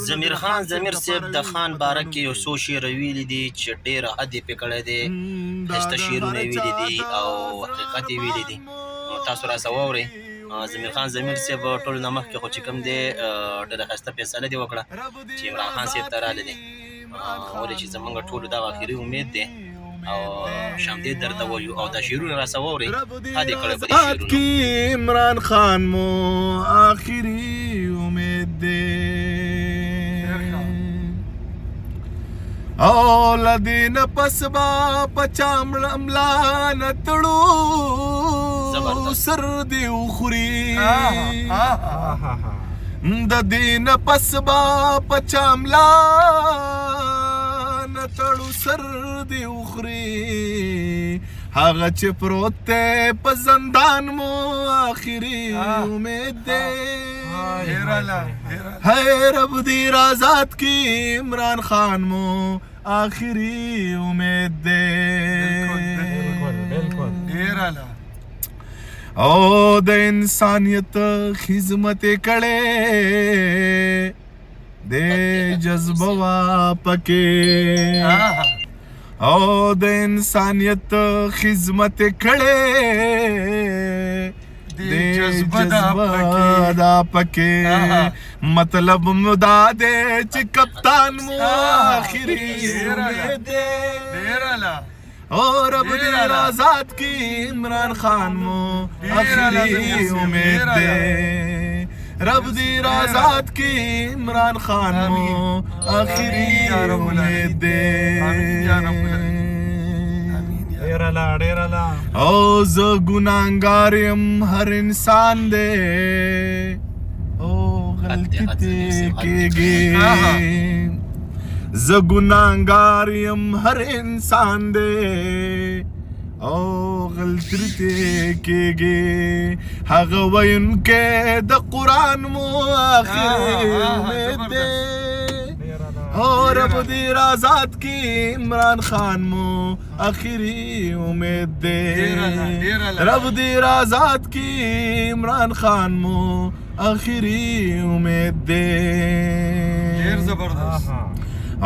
ضمیر خان ضمیر صاحب د خان باره کې یو څو شعر ویلي دي چې ډېر حد یې پې کړی دی، ښایسته شعرونه یې ویلي دي او حقیقت یې ویلي دي. نو تاسو راسه واورئ. ضمیر خان ضمیر صاحب ټولو نه مخکې خو چې کوم دی ډېره ښایسته فیصله دې وکړه چې عمران خان صاحب ته راغلی دی، ولې چې زموږ ټولو دغه اخري امید دی او شمدې درته وایو او دا شعرونه راسه واورئ. حد یې کړی په دې شعرونو کی عمران خان مو آخري امید دی او لدین پس با پچام لملا نتړو سر دی اخري د دین پس با پچام لا نتړو سر دی اخري هغه چې پروت دی په زندان مو آخري امید دی. ہے رب دیر آزاد کی عمران خان مو آخری امید دے او د انسانیت خدمت کړي دے جذبه واپکې او د انسانیت خدمت کړي جذبه دا پکې مطلب مدا دے چې کپتان مو آخري امید دے اور رب دیر آزاد کی عمران خان مو آخری امید دے رب دیر آزاد کی عمران خان مو آخری امید دے او زه ګناهګار یم هر انسان دی او غلطی ته کېږي زه ګناهګار یم هر انسان دی او غلطی ته کېږي هغه ویونکی د قرآن مو آخري امید دی اور رب دیر آزاد کی عمران خان مو آخری امید دے رب دیر آزاد کی عمران خان مو آخری امید دے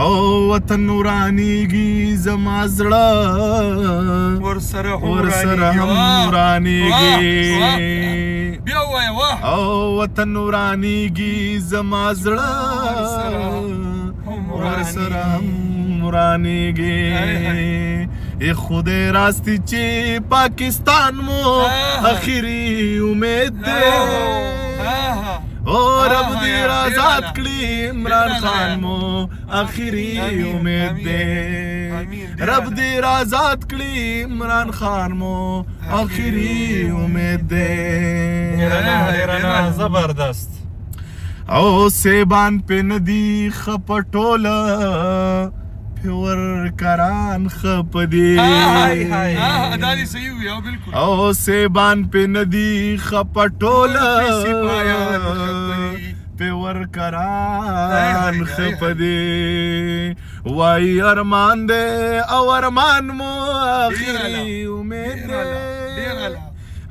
او وطن نورانیگی زما زړه ورسره هم نورانیگی او وطن نورانیگی زما زړه ورسره هم نورانیگی ای خدای راستی چې پاکستان مو آخري امید دی او رب دیر آزاد کړي عمران خان مو آخري امید دی رب دیر آزاد کړي عمران خان مو آخري امید دی زبردست او سیبان پہ ندی خپټوله پیور کران خپدی او سیبان پہ ندی خپټوله پیور کران خپدی وای ارمان دے او ارمان مو آخری امید دے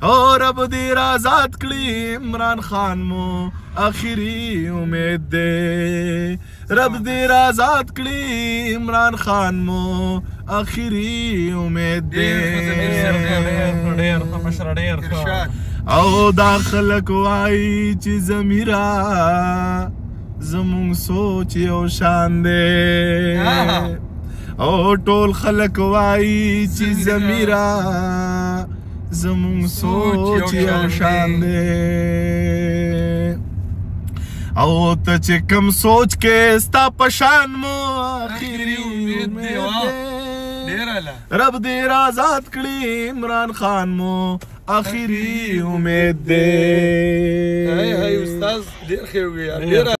اور رب دیر آزاد کړي عمران خان مو آخري امید دے رب دیر آزاد کړي عمران خان مو آخري امید دے او دا خلک وای چې ضمیره زمونږ سوچ یو شان دی او ټول خلک وای چې ضمیره زمون سوچ یو شان دی او ته چې کم سوچ کې ستا پشان مو آخري امید دی رب دیر آزاد کړي عمران خان مو آخري امید دی. استاد ډېر ښه وی